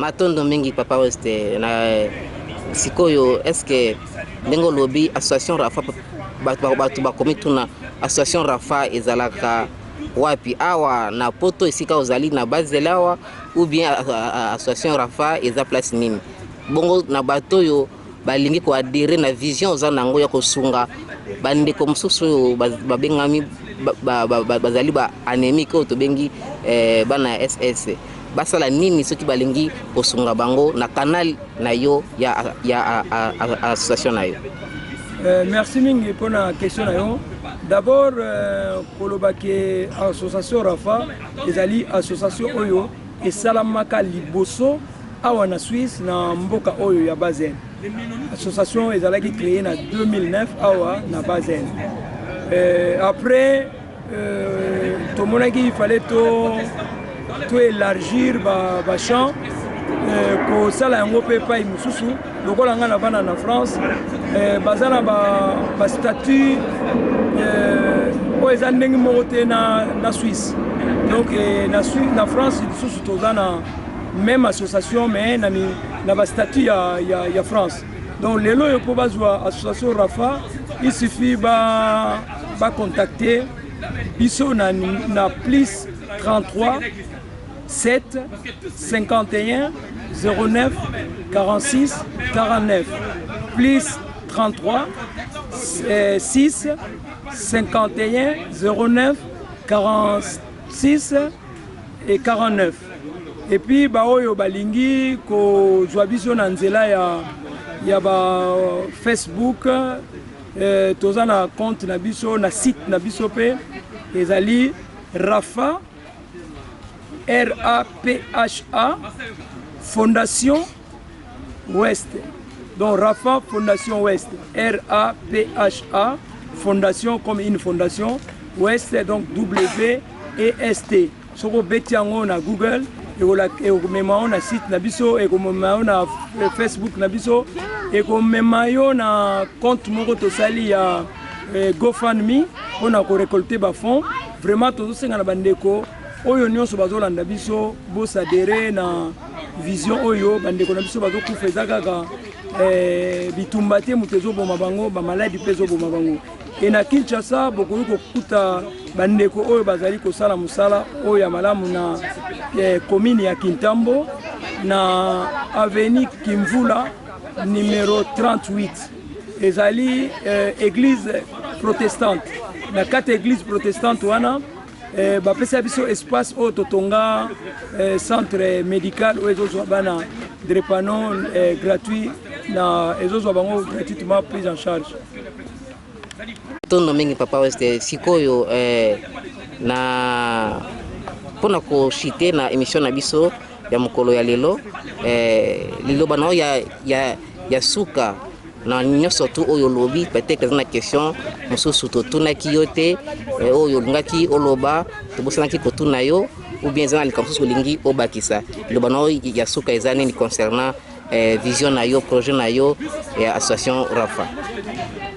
matondo mingi papa weste na sikoyo eske ndenge lobi association Rafa batu bakomi tuna association Rafa ezalaka wapi awa na poto esika ozali na bazelawa ou bien association Rafa eza place nini bongo na bato yo balingi ko adhérer na vision za nango ya kosunga bande comme soso babengami bazali ba anémique to bengi bana SS basala nini soki balingi kosunga bango na canal na yo ya association na yo. Merci mingi pour la question na yo. D'abord kolobake association Rafa ezali association oyo esalamaka liboso awa na Suisse na mboka oyo ya Bazen. L'association ezalaki créée en 2009 awa na Bazen. Après tout le monde il fallait tout élargir ba champ ko sala yango pe pa imususu lokola nga na bana na France bazana ba statut o ezandenge mote na Suisse. Donc na France lisusu tozana même association mais na ba statut ya France. Donc lelo yo po bazwa association Rafa il suffit ba contacter biso na plus 33 7 51 09 46 49 plus 33 6 51 09 46 et 49. Et puis ba oyo balingi ko zwa biso na nzela ya ba Facebook toza na compte na biso na site na biso pe ezali Rafa RAPHA Fondation Ouest. Donc Rafa Fondation Ouest, RAPHA Fondation comme une fondation Ouest, donc W-E-S-T. Si vous mettez na Google, et vous mettez na site na biso, et vous mettez na Facebook na biso, et vous mettez na compte moko tosali ya GoFundMe, on a récolté ba fonds. Vraiment tout ça na bandeko. Oyo nyonso bazolanda biso bosadere na vision oyo bandeko na biso bazokufeza kaka bitumba te mutezo boma bango ba maladi pezo boma bango et na Kinshasa bokoyi kokuta bandeko oyo bazali kosala musala oyo ya malamu na commune ya Kintambo na avenue Kimvula numéro 38 ezali église protestante na 4 églises protestantes wana bapesa biso espace au totonga centre médical où ezozwa bana drépano gratuit na ezozwa bango gratuitement prise en charge. Tono mingi papa weste sikoyo na pona ko shite na émission na biso ya mokolo ya lelo lelo bana ya suka na nyonso tu oyo lobi peut-être na question mosusu totunaki yo te oyo ngaki oloba tobosanaki kotuna yo ou bien zana likamsusu olingi obakisa liloba na ya suka ezani ni concernant vision na yo projet na yo ya association Rafa.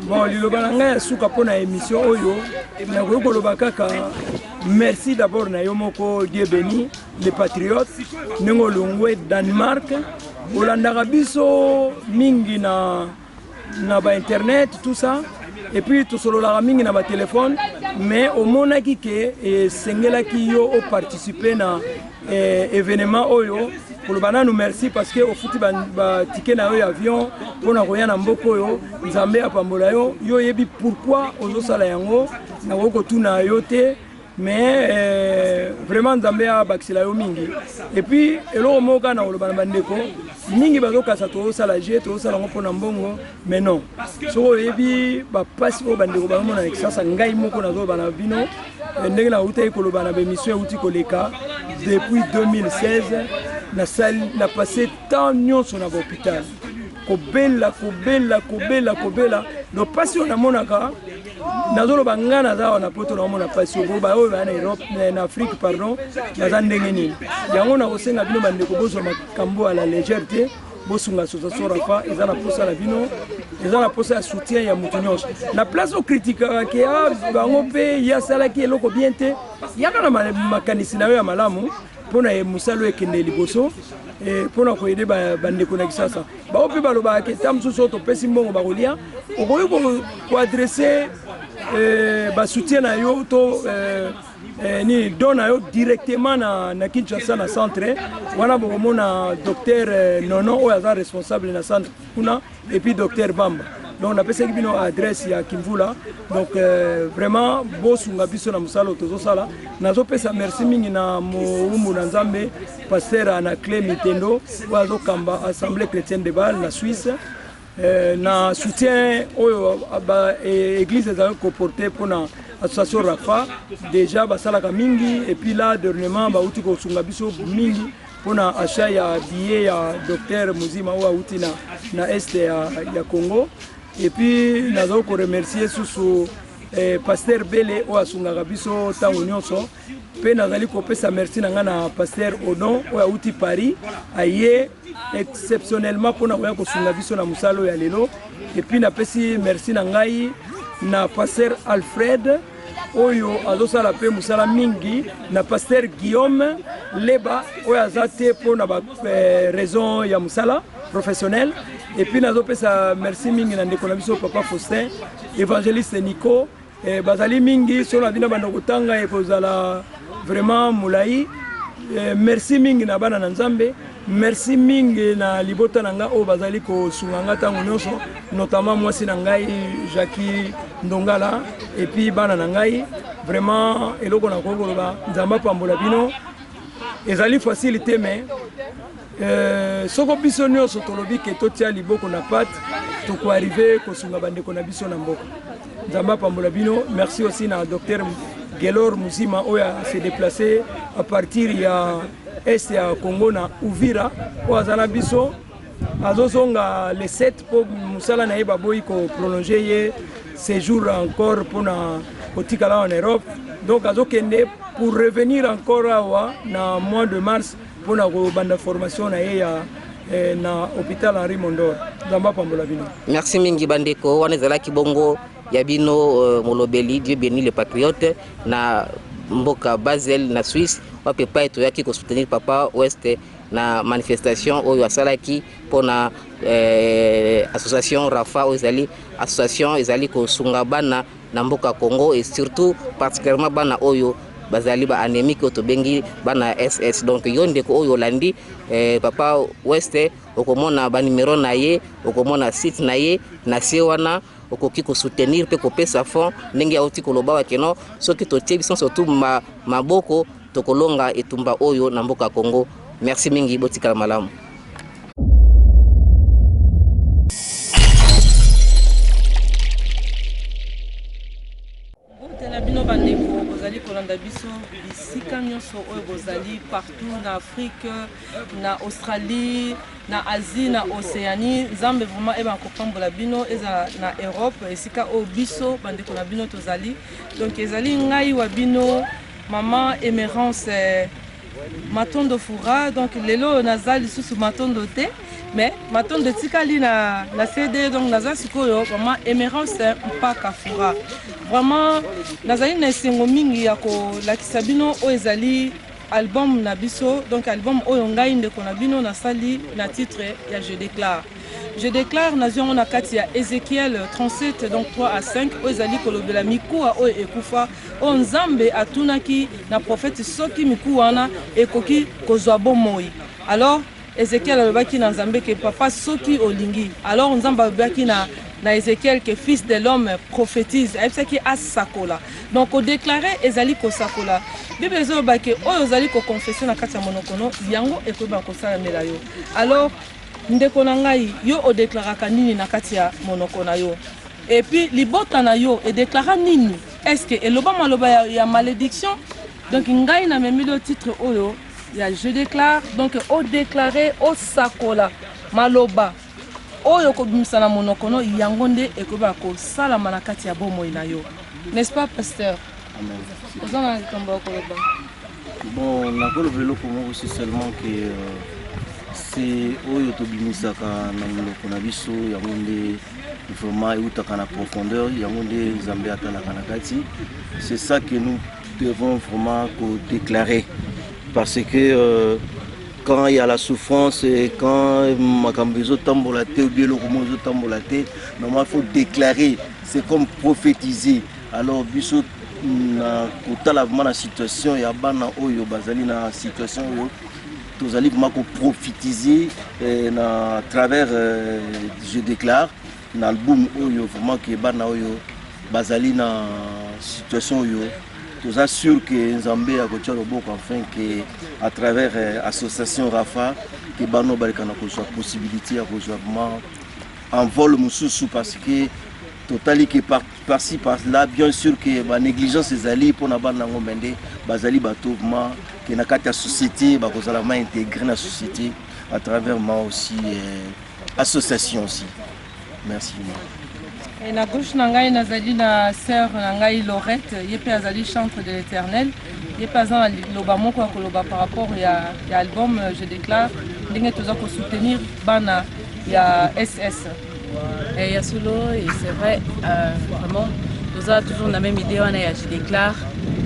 Bon liloba na ngai ya suka pona émission oyo na koloba kaka merci d'abord na yo moko Dieu béni les patriotes nengo longwe Danemark olandaka biso mingi na ba internet tout ça et puis tout solo la mingi na ba téléphone mais au monaki ke sengela ki yo o participer na événement oyo pour le banana nous merci parce que au futi ba ticket na yo avion pona koya na mboko yo nzambe apambola yo yebi pourquoi ozo sala yango na ko tuna yo te mais vraiment nzambe a bakisila yo mingi et puis elo moka na oloba na bandeko mingi bazokasa to sala je to sala ngo pona mbongo mais non so yebi ba pasi o bandeko ba mona exercice ngai moko na zo bana bino ndenge na uta ikoloba na émission uti koleka depuis 2016 na passé tant nyonso na hôpital kobela no pasi na monaka nazolo bangana zawa na poto na mona pasi oba oyo na Europe na Afrique pardon na ndenge nini yango na kosenga bino bandeko bozo makambo à la légèreté bosunga association Rafa ezana posa la bino ezana posa ya soutien ya mutunyos na place au critique ke bango pe ya sala ki eloko bien te ya kana makanisi na yo ya malamu pona musalo ekende liboso pona ko aider bande connexion ça ba opi baloba ke tam soso to pesi mbongo ba kolia okoyi ko adresser ba soutien na yo to ni dona yo directement na Kinshasa na centre wana bokomona docteur Nono oyo aza responsable na centre kuna et puis docteur Bamba. Donc on a pesé bino adresse ya Kimvula. Donc vraiment bosunga biso na musalo tozo sala. Nazo pesa merci mingi na mo na Nzambe pasteur Anaclé Mitendo wazo kamba Assemblée chrétienne de Bâle na Suisse. Na soutien oyo ba église za ko porter pour na association Rafa déjà basalaka mingi et puis là dernièrement ba uti ko sunga biso mingi pona achat ya billet ya docteur Muzima wa uti na est ya Congo et puis nazo ko remercier susu pasteur Bele o asunga biso tango nyonso pe nazali ko pesa merci na ngana pasteur Odon o uti Paris aye exceptionnellement pona ko sunga biso na musalo ya lelo et puis na pesi merci na ngai na pasteur Alfred oyo azosala pe musala mingi na pasteur Guillaume Leba oyo azate pona ba raison ya musala professionnel et puis nazo pesa merci mingi na ndeko na biso papa Faustin évangéliste Nico bazali mingi so na bina bando kotanga e kozala vraiment mulai merci mingi na bana na Nzambe. Merci mingi na libota nanga o bazali ko sunganga tango nyonso notamment moi sinangai Jackie Ndongala et puis bana nangai vraiment eloko na kokoloba nzamba pambola bino ezali facilité mais soko biso nyonso tolobi ke totia liboko na pat to ko arriver ko sunga bande ko na biso na mboko nzamba pambola bino. Merci aussi na docteur Gelor Muzima oya s'est déplacé à partir ya est ya Congo na Uvira oazala biso azozonga les 7 pour musala na yeba boy ko prolonger ye séjour encore pour na otikala en Europe donc azokende pour revenir encore awa na mois de mars pour na ko banda formation na ye ya na hôpital Henri Mondor Zamba pambola bino. Merci mingi bandeko wana zala kibongo ya bino molobeli Dieu bénit les patriotes na mboka Basel na Suisse wape pa eto yaki ko soutenir papa Ouest na manifestation oyo asalaki pona association Rafa ozali association ezali ko sunga bana na mboka Congo et surtout particulièrement bana oyo bazali ba anémique to bengi bana SS donc yonde ko oyo landi papa Ouest okomona ba numéro na ye okomona site na ye na sewana okoki ko soutenir pe ko pesa fond ndenge auti koloba wa keno soki to tie biso surtout maboko to kolonga etumba oyo na mboka Congo. Merci mingi botika malamu. Bino bandeko bozali kolanda biso bisika nyonso oyo bozali partout na Afrique na Australie na Asie na Océanie Nzambe vraiment eba kopambola bino eza na Europe esika o biso bandeko na bino tozali donc ezali ngai wa bino maman Émérance Matondo Foura donc lelo nazali susu Matondo te mais Matondo tikali na CD donc naza sikoyo maman Émérance Mpaka Foura vraiment nazali na esengo mingi ya ko lakisa bino o ezali album na biso donc album oyo ngai ndeko na bino nasali na titre ya Je déclare. Je déclare nazion na kati ya Ézéchiel 37 donc 3 à 5 o ezali kolobela mikuwa oyo ekufa o Nzambe atunaki na prophète soki mikuwa wana ekoki kozwa bomoi. Alors Ézéchiel alobaki na Nzambe ke papa soki olingi. Alors Nzambe alobaki na Ézéchiel que fils de l'homme prophétise c'est qui a sakola donc au déclarer ezali ko sakola Bible ezobaki oyo ezali ko confession na kati ya monokono yango ekoba ko sala mela yo. Alors ndeko na ngai yo o déclaraka nini na kati ya monokona yo et puis libota na yo e déclara nini est-ce que eloba maloba ya malédiction donc ngai na memi le titre oyo ya je déclare donc o déclarer o sakola maloba oyo ko bimisa na monokono yango nde ekoba ko sala manakati ya bomoi na yo n'est-ce pas pasteur? Amen. Bon, na kolobelo pour moi aussi seulement que c'est oyo to bimisaka na monoko na biso yango nde vraiment eutaka na profondeur yango nde Nzambe atalaka na kati. C'est ça que nous devons vraiment déclarer. parce que quand il y a la souffrance et quand Makambezo tambolaté ou bien le Romozo tambolaté, normalement il faut déclarer, c'est comme prophétiser. Alors, biso na kotala vraiment la situation, il y a bana oyo bazali na situation oyo, tous allez vraiment prophétiser à travers je déclare l'album oyo vraiment que bana oyo bazali na situation oyo. Nous assurons que Nzambé a continué enfin que à travers l'association Rafa que bano barikana ko possibilité à rejoindre en vol mususu parce que totali que par-ci par-là bien sûr que la négligence des alliés pour na bana ngomende bazali batovement que na kati ya société ba kozala ma intégrer na société à travers moi aussi association aussi. Merci. Et na gauche nangai nazali na sœur nangai Laurette, yepe azali chantre de l'Éternel. Yepe azan loba moko koloba par rapport ya album je déclare ndenge toza ko soutenir bana ya SS. Et Yasulo et c'est vrai vraiment nous avons toujours la même idée on a je déclare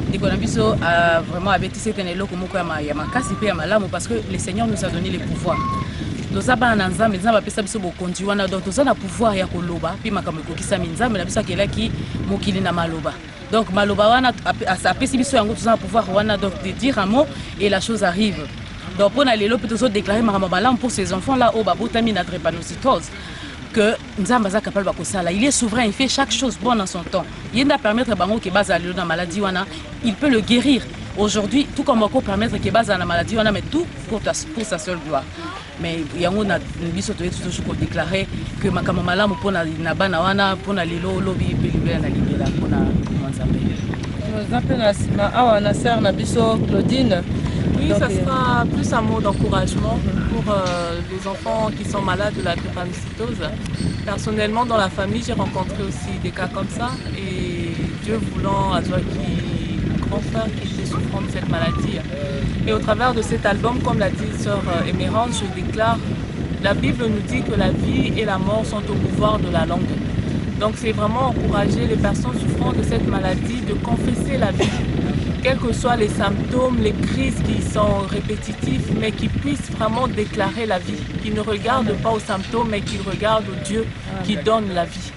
Dikonabiso a vraiment abétissé tenelo komoko ya makasi pe ya malamu parce que le Seigneur nous a donné le pouvoir. Nous avons nzambe nzambe pesa biso bokonzi wana donc nous avons pouvoir ya koloba puis makambo kokisa nzambe na biso kelaki mokili na maloba donc maloba wana a pesi biso yango nous avons pouvoir wana donc de dire un mot et la chose arrive donc pour aller l'hôpital nous déclarer makambo malamu pour ces enfants là au babotami na drépanocytose que nzambe za capable bakosala il est souverain il fait chaque chose bonne en son temps il va permettre bango ke bazali na maladie wana il peut le guérir aujourd'hui tout comme on peut permettre que bazali na maladie wana mais tout pour sa seule gloire. Mais yango na biso to toujours ko déclarer que makambo malamu pona na bana wana pona lelo lobi pe libela na libela pona Nzambe. Nous appelons na sima awa na sœur na biso Claudine. Oui, donc, ça sera plus un mot d'encouragement pour les enfants qui sont malades de la drépanocytose. Personnellement, dans la famille, j'ai rencontré aussi des cas comme ça et Dieu voulant, à toi grand frère qui était souffrant de cette maladie. Et au travers de cet album, comme l'a dit sœur Émérance, je déclare, la Bible nous dit que la vie et la mort sont au pouvoir de la langue. Donc c'est vraiment encourager les personnes souffrant de cette maladie de confesser la vie, quels que soient les symptômes, les crises qui sont répétitifs, mais qui puissent vraiment déclarer la vie, qui ne regardent pas aux symptômes, mais qui regardent au Dieu qui donne la vie.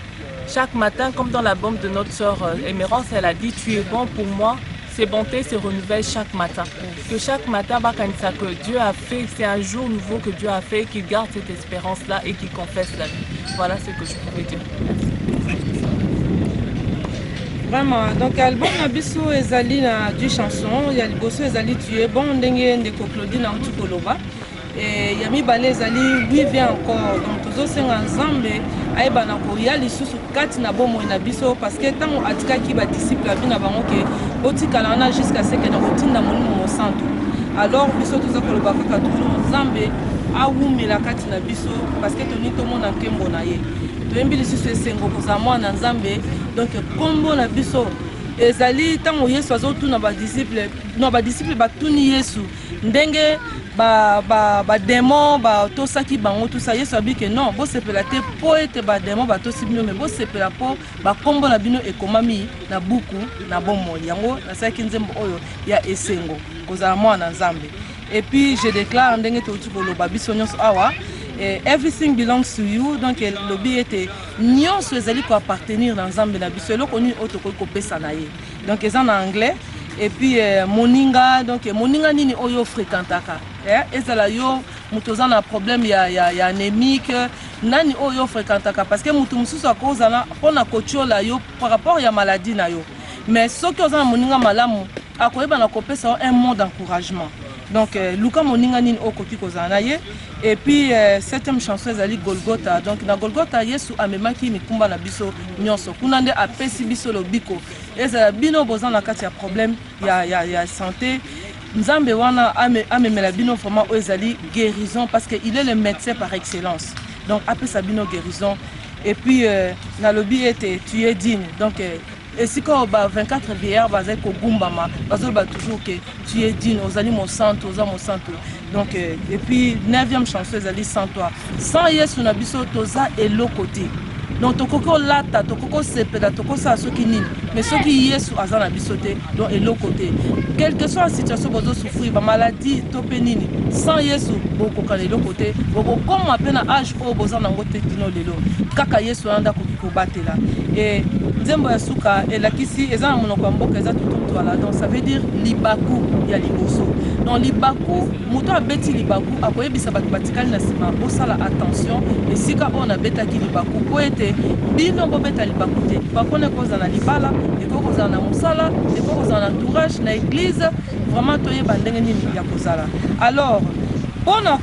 Chaque matin, comme dans l'album de notre sœur Émérance, elle a dit « Tu es bon pour moi ». Ses bontés se renouvellent chaque matin. Que chaque matin, ça que Dieu a fait, c'est un jour nouveau que Dieu a fait, qu'il garde cette espérance-là et qu'il confesse la vie. Voilà ce que je pouvais dire. Vraiment, donc l'album Nabiso ezali na du chanson, il y a le bosso ezali tu es bon ndenge ndeko Claudine en tukoloba. Et Yami Balé ezali lui vient encore. Donc tozo senga nzambe ayeba na ko ya lisusu kati na bomo na biso parce que tant atika ki ba disciple abina bango ke otikala na jusqu'à ce que na rotinda molimo mo santo. Alors biso tozo koloba kaka toujours nzambe awumela kati na biso parce que toni to mona nkembo na ye. Toyembi lisusu esengo koza mwana nzambe donc kombo na biso ezali tango Yesu azotuna ba disciple no ba disciple batuni Yesu ndenge ba démon ba tosaki bango tout ça Yesu abi que non bo sepela te po ete ba démon ba tosi bino mais bo sepela po ba kombo na bino ekomami na buku na bomo yango na saki nzembo oyo ya esengo koza mwana nzambe et puis je déclare ndenge to tukoloba biso nyonso awa everything belongs to you donc le lobby était nyonso ezali ko appartenir dans nzambe na biso eloko ni otoko ko pesa na ye donc eza en anglais et puis moninga donc moninga nini oyo fréquentaka ezala yo mutoza na problème ya anémique nani oyo fréquentaka parce que mutu mususu akozala pona kotiola yo par rapport ya maladie na yo mais soki ozana moninga malamu akoyeba na kopesa un mot d'encouragement. Donc Luka moninga nini okoki kozana ye et puis septième chanson ezali Golgotha donc na Golgotha Yesu amemaki mikumba na biso nyonso kuna nde apesi biso lobiko ezala bino bozana kati ya problème ya santé nzambe wana amemela bino vraiment ezali guérison parce que il est le médecin par excellence donc apesa bino guérison et puis na lobi ete tu es digne donc et si quand 24 vieillards bazai ko gumbama bazoba toujours que tu es digne ozali mon santo mon santo donc et puis 9e chanson ezali sans toi sans Yesu na biso toza eloko te donc tokoko lata tokoko sepela tokoko sa soki nini mais soki yesu aza na biso te donc eloko te quelle que soit la situation bozo souffrir ba maladie to pe nini sans yesu bokoka eloko te bokokoma pe na âge oyo boza nango te dino lelo kaka yesu anda koki kobatela et nzembo ya suka elakisi eza na monoko ya mboka eza tututwala donc ça veut dire libaku ya liboso donc libaku moto abeti libaku akoyebisa bato batikali na nsima bosala attention esika oyo nabetaki libaku po ete bino bobeta libaku te libaku wana ekozala na libala ekoki kozala na mosala ekoki kozala na entourage na église vraiment toyeba ndenge nini ya kozala alors mpona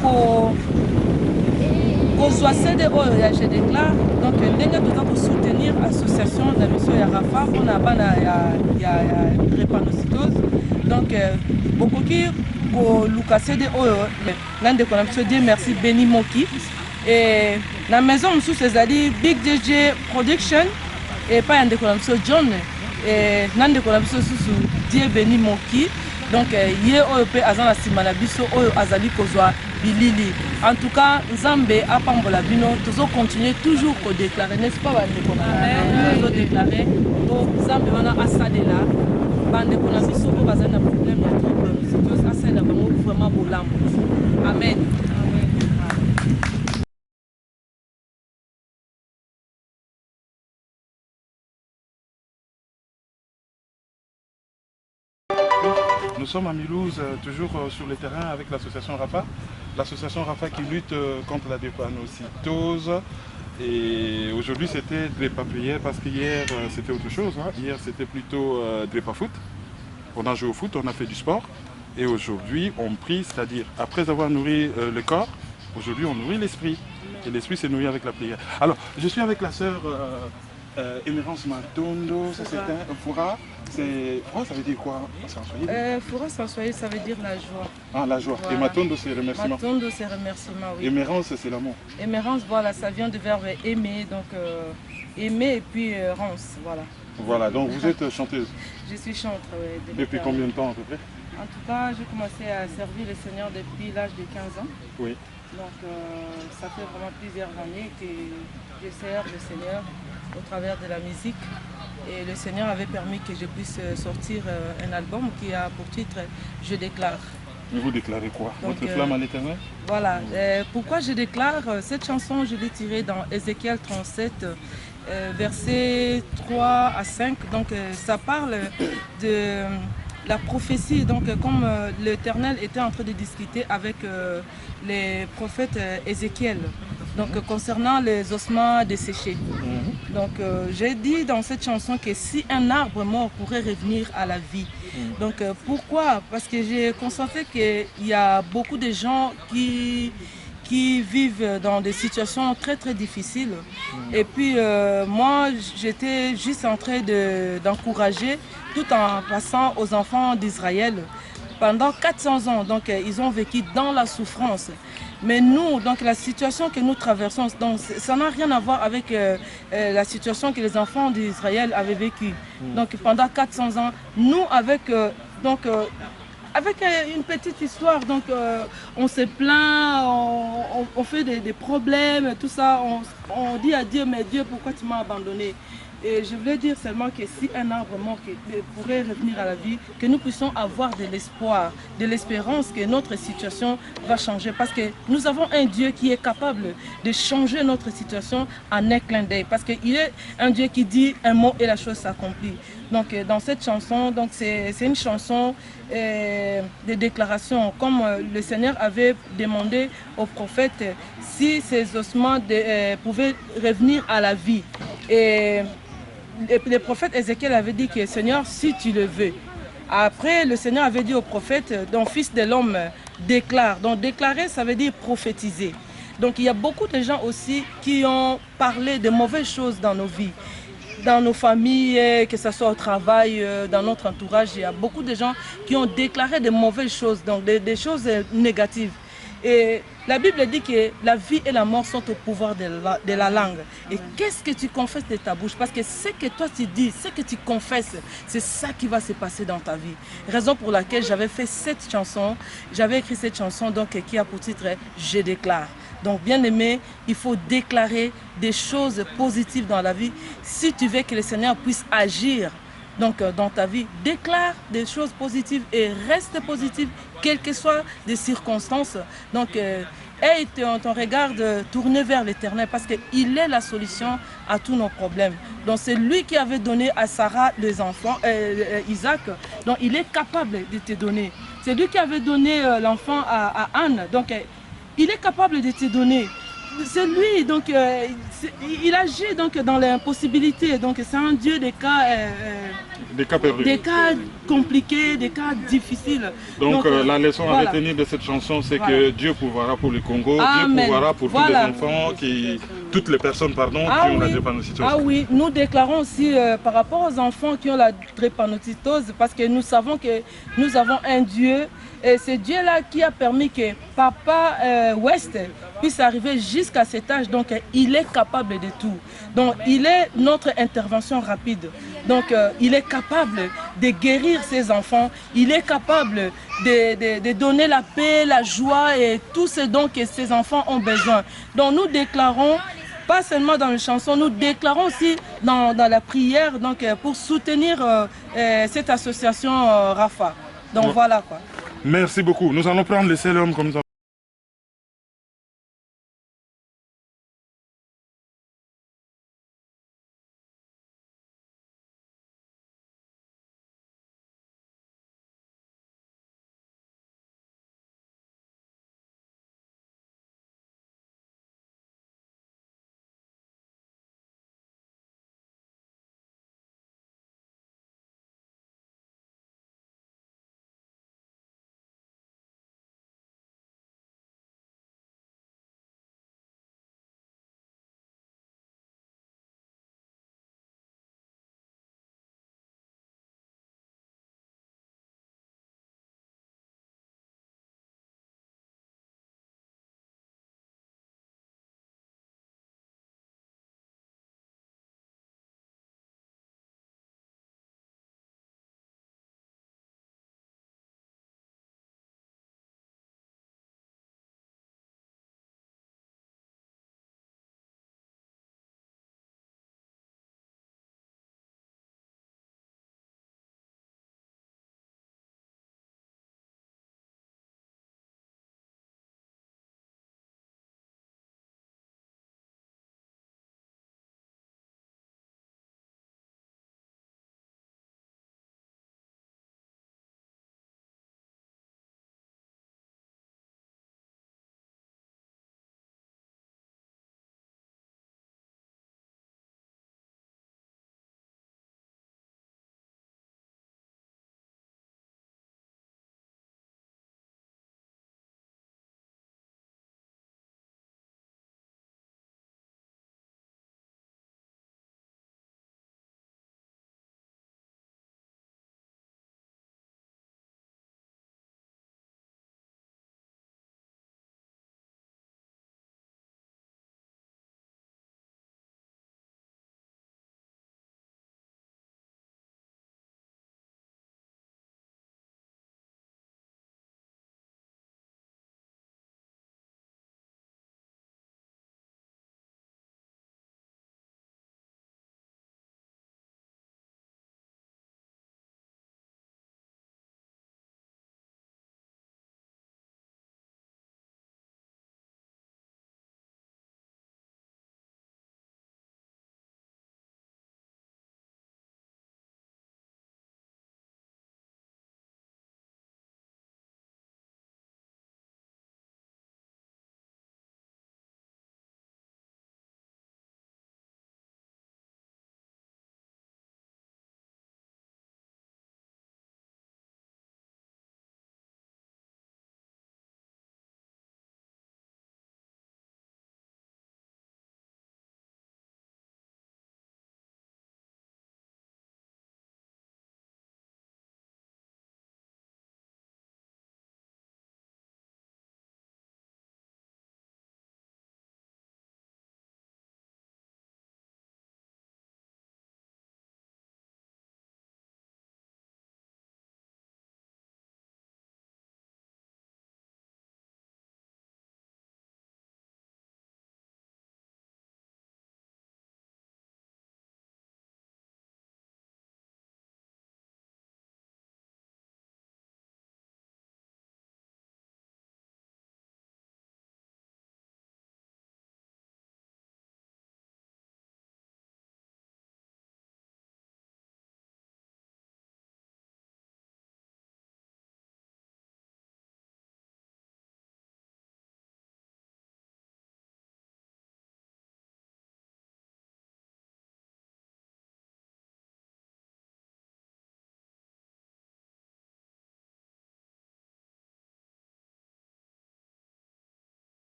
kozwa sede oyo ya je déclare donc ndenge toza kosoutenir association na biso ya rafa mpona bana ya drépanocytose donc bokoki koluka sede oyo na ndeko na biso Dieu merci Béni Moki et na maison mosusu ezali Big DJ Production epai ya ndeko na biso John na ndeko na biso susu Dieu Béni Moki donc ye oyo mpe aza na nsima na biso oyo azali kozwa bilili en tout cas nzambe apambola bino tozocontinue toujours kodéclare n'est-ce pas bandeko na tozodéclare po nzambe wana asalela bandeko na biso oyo bazali na problème ya drépanocytose asalela bango vraiment bolamu amen. Nous sommes à Mulhouse, toujours sur le terrain avec l'association RAFA. L'association RAFA qui lutte contre la drépanocytose. Et aujourd'hui c'était drépa-prière parce qu'hier c'était autre chose. Hein. Hier c'était plutôt drépa-foot. On a joué au foot, on a fait du sport. Et aujourd'hui on prie, c'est-à-dire après avoir nourri le corps, aujourd'hui on nourrit l'esprit. Et l'esprit s'est nourri avec la prière. Alors je suis avec la sœur Émérance Matondo, ça c'est un foura. Foura ça veut dire quoi? Foura sans soyez ça veut dire la joie. Ah la joie. Voilà. Et Matondo c'est remerciement. Matondo c'est remerciement, oui. Émérance c'est l'amour. Émérance voilà, ça vient du verbe aimer, donc aimer et puis rance, voilà. Voilà, donc vous êtes chanteuse. Je suis chanteuse, oui. Depuis combien de temps à peu près? En tout cas, j'ai commencé à servir le Seigneur depuis l'âge de 15 ans. Oui. Donc ça fait vraiment plusieurs années que je sers le Seigneur au travers de la musique. Et le Seigneur avait permis que je puisse sortir un album qui a pour titre « Je déclare ». Et vous déclarez quoi? Donc, votre flamme à l'Éternel? Voilà. Pourquoi je déclare? Cette chanson, je l'ai tirée dans Ézéchiel 37, versets 3 à 5. Donc ça parle de la prophétie, donc comme l'Éternel était en train de discuter avec les prophètes Ézéchiel, donc concernant les ossements desséchés. Donc j'ai dit dans cette chanson que si un arbre mort pourrait revenir à la vie. Donc pourquoi? Parce que j'ai constaté qu'il y a beaucoup de gens qui vivent dans des situations très très difficiles. Et puis moi j'étais juste en train d'encourager tout en passant aux enfants d'Israël. Pendant 400 ans, donc ils ont vécu dans la souffrance. Mais nous, donc la situation que nous traversons, donc, ça n'a rien à voir avec la situation que les enfants d'Israël avaient vécue. Donc pendant 400 ans, nous avec une petite histoire, donc on se plaint, on fait des problèmes, tout ça, on dit à Dieu, mais Dieu, pourquoi tu m'as abandonné? Et je voulais dire seulement que si un arbre mort pourrait revenir à la vie, que nous puissions avoir de l'espoir, de l'espérance que notre situation va changer. Parce que nous avons un Dieu qui est capable de changer notre situation en un clin d'œil. Parce qu'il est un Dieu qui dit un mot et la chose s'accomplit. Donc dans cette chanson, c'est une chanson de déclaration. Comme le Seigneur avait demandé au prophète si ces ossements pouvaient revenir à la vie. Et le prophète Ézéchiel avait dit que Seigneur, si tu le veux. Après, le Seigneur avait dit au prophète, donc fils de l'homme, déclare. Donc déclarer, ça veut dire prophétiser. Donc il y a beaucoup de gens aussi qui ont parlé de mauvaises choses dans nos vies. Dans nos familles, que ce soit au travail, dans notre entourage, il y a beaucoup de gens qui ont déclaré de mauvaises choses, donc des choses négatives. Et la Bible dit que la vie et la mort sont au pouvoir de la langue. Et qu'est-ce que tu confesses de ta bouche? Parce que ce que toi tu dis, ce que tu confesses, c'est ça qui va se passer dans ta vie. Raison pour laquelle j'avais fait cette chanson, j'avais écrit cette chanson donc, qui a pour titre « Je déclare ». Donc, bien aimé, il faut déclarer des choses positives dans la vie. Si tu veux que le Seigneur puisse agir donc, dans ta vie, déclare des choses positives et reste positif, quelles que soient les circonstances. Donc, aie ton regard tourné vers l'Éternel parce qu'il est la solution à tous nos problèmes. Donc, c'est lui qui avait donné à Sarah les enfants, Isaac. Donc, il est capable de te donner. C'est lui qui avait donné l'enfant à Anne. Donc, il est capable de te donner. C'est lui, donc il agit donc dans l'impossibilité. Donc c'est un Dieu des cas compliqués, des cas difficiles. Donc la leçon à retenir de cette chanson, c'est que Dieu pourvoira pour le Congo, Amen. Dieu pourvoira pour tous les enfants, toutes les personnes qui ont la drépanocytose. Ah oui, nous déclarons aussi par rapport aux enfants qui ont la drépanocytose, parce que nous savons que nous avons un Dieu. Et c'est Dieu-là qui a permis que Papa West puisse arriver jusqu'à cet âge. Donc, il est capable de tout. Donc, il est notre intervention rapide. Donc, il est capable de guérir ses enfants. Il est capable de donner la paix, la joie et tout ce dont que ses enfants ont besoin. Donc, nous déclarons, pas seulement dans les chansons, nous déclarons aussi dans la prière donc, pour soutenir cette association Rafa. Donc, voilà quoi. Merci beaucoup. Nous allons prendre le seul homme comme nous avons